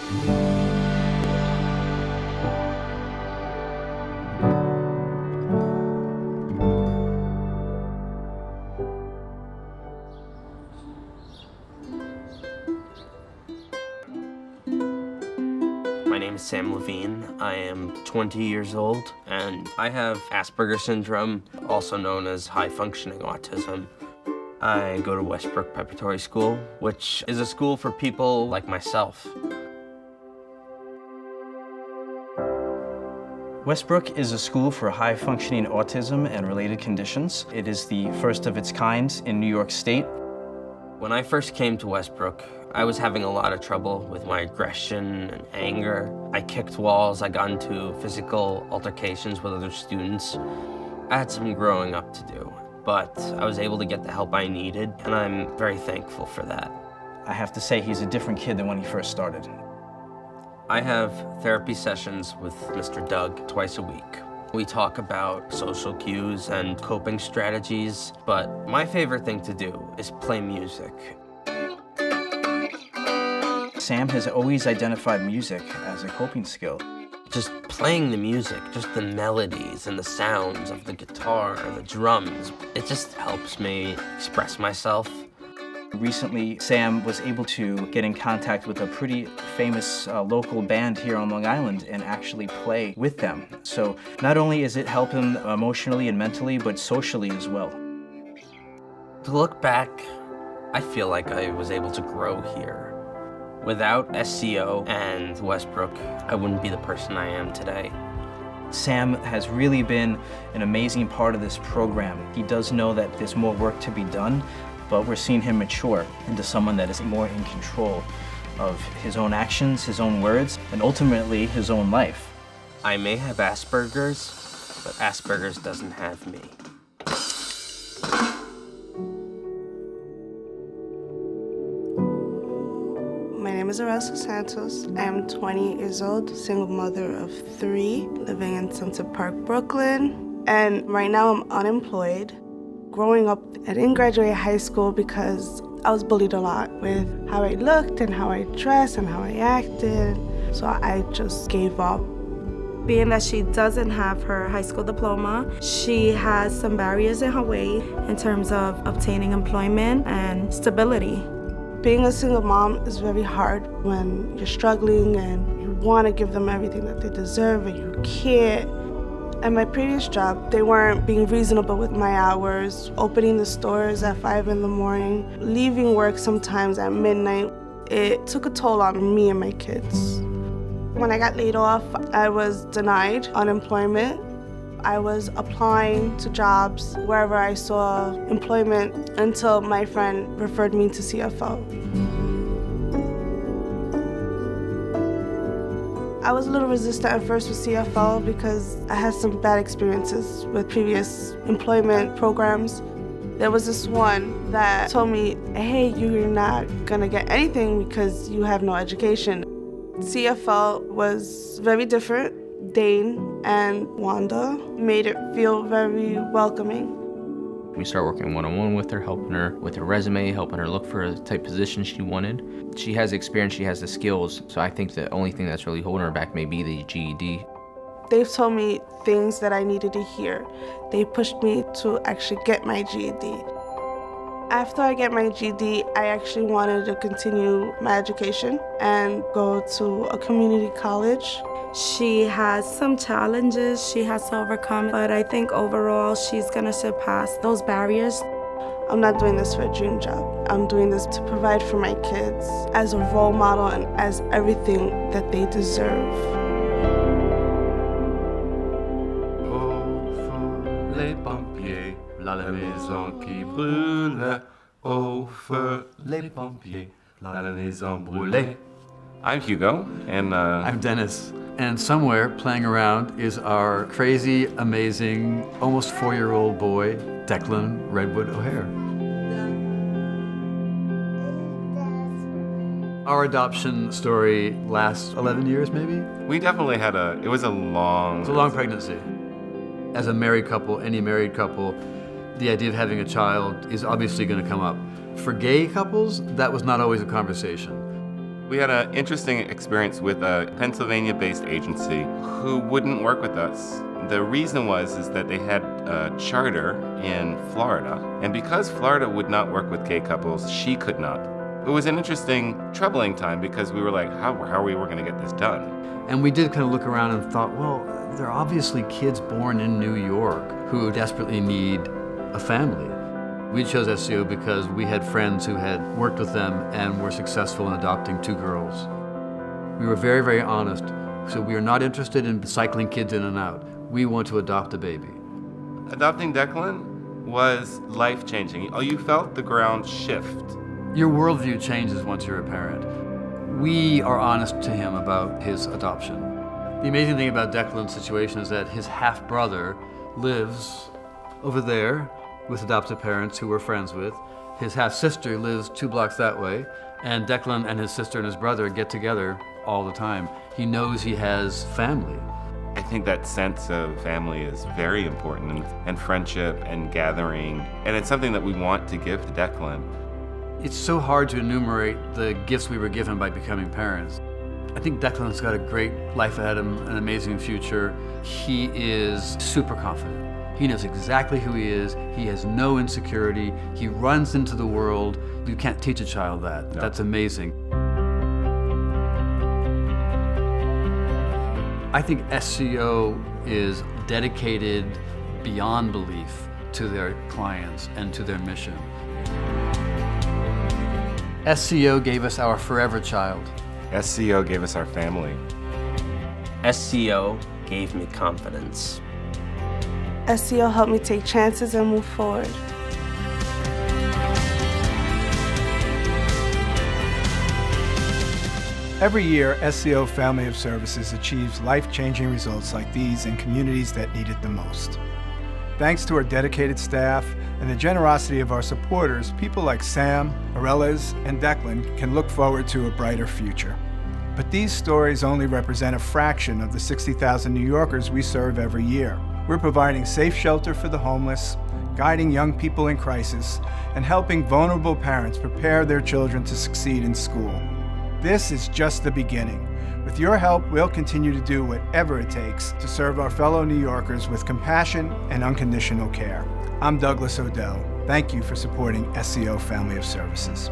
My name is Sam Levine. I am 20 years old, and I have Asperger's syndrome, also known as high-functioning autism. I go to Westbrook Preparatory School, which is a school for people like myself. Westbrook is a school for high-functioning autism and related conditions. It is the first of its kind in New York State. When I first came to Westbrook, I was having a lot of trouble with my aggression and anger. I kicked walls, I got into physical altercations with other students. I had some growing up to do, but I was able to get the help I needed, and I'm very thankful for that. I have to say he's a different kid than when he first started. I have therapy sessions with Mr. Doug twice a week. We talk about social cues and coping strategies, but my favorite thing to do is play music. Sam has always identified music as a coping skill. Just playing the music, just the melodies and the sounds of the guitar or the drums, it just helps me express myself. Recently, Sam was able to get in contact with a pretty famous local band here on Long Island and actually play with them. So not only is it help him emotionally and mentally, but socially as well. To look back, I feel like I was able to grow here. Without SCO and Westbrook, I wouldn't be the person I am today. Sam has really been an amazing part of this program. He does know that there's more work to be done, but we're seeing him mature into someone that is more in control of his own actions, his own words, and ultimately his own life. I may have Asperger's, but Asperger's doesn't have me. My name is Aressa Santos. I am 20 years old, single mother of 3, living in Sunset Park, Brooklyn. And right now I'm unemployed. Growing up, I didn't graduate high school because I was bullied a lot with how I looked and how I dressed and how I acted. So I just gave up. Being that she doesn't have her high school diploma, she has some barriers in her way in terms of obtaining employment and stability. Being a single mom is very hard when you're struggling and you want to give them everything that they deserve and you can't. At my previous job, they weren't being reasonable with my hours, opening the stores at 5 in the morning, leaving work sometimes at midnight. It took a toll on me and my kids. When I got laid off, I was denied unemployment. I was applying to jobs wherever I saw employment until my friend referred me to CFO. I was a little resistant at first with CFO because I had some bad experiences with previous employment programs. There was this one that told me, hey, you're not gonna get anything because you have no education. CFO was very different. Dane and Wanda made it feel very welcoming. We started working one-on-one with her, helping her with her resume, helping her look for the type of position she wanted. She has the experience, she has the skills, so I think the only thing that's really holding her back may be the GED. They've told me things that I needed to hear. They pushed me to actually get my GED. After I get my GED, I actually wanted to continue my education and go to a community college. She has some challenges she has to overcome, but I think overall she's gonna surpass those barriers. I'm not doing this for a dream job. I'm doing this to provide for my kids as a role model and as everything that they deserve. Au feu, les pompiers, là la maison qui brûle. Au feu, les pompiers, là la maison brûlée. I'm Hugo, and I'm Dennis. And somewhere playing around is our crazy, amazing, almost 4-year-old boy, Declan Redwood O'Hare. Our adoption story lasts 11 years, maybe? we definitely had it was a long... It's a long pregnancy. As a married couple, any married couple, the idea of having a child is obviously going to come up. For gay couples, that was not always a conversation. We had an interesting experience with a Pennsylvania-based agency who wouldn't work with us. The reason is that they had a charter in Florida, and because Florida would not work with gay couples, she could not. It was an interesting, troubling time because we were like, how are we going to get this done? And we did kind of look around and thought, well, there are obviously kids born in New York who desperately need a family. We chose SCO because we had friends who had worked with them and were successful in adopting 2 girls. We were very, very honest. So we are not interested in cycling kids in and out. We want to adopt a baby. Adopting Declan was life-changing. Oh, you felt the ground shift. Your worldview changes once you're a parent. We are honest to him about his adoption. The amazing thing about Declan's situation is that his half-brother lives over there with adoptive parents who we're friends with. His half-sister lives 2 blocks that way, and Declan and his sister and his brother get together all the time. He knows he has family. I think that sense of family is very important, and friendship and gathering, and it's something that we want to give to Declan. It's so hard to enumerate the gifts we were given by becoming parents. I think Declan's got a great life ahead of him, an amazing future. He is super confident. He knows exactly who he is. He has no insecurity. He runs into the world. You can't teach a child that. No. That's amazing. I think SCO is dedicated beyond belief to their clients and to their mission. SCO gave us our forever child. SCO gave us our family. SCO gave me confidence. SCO helped me take chances and move forward. Every year, SCO Family of Services achieves life-changing results like these in communities that need it the most. Thanks to our dedicated staff and the generosity of our supporters, people like Sam, Areles, and Declan can look forward to a brighter future. But these stories only represent a fraction of the 60,000 New Yorkers we serve every year. We're providing safe shelter for the homeless, guiding young people in crisis, and helping vulnerable parents prepare their children to succeed in school. This is just the beginning. With your help, we'll continue to do whatever it takes to serve our fellow New Yorkers with compassion and unconditional care. I'm Douglas O'Dell. Thank you for supporting SCO Family of Services.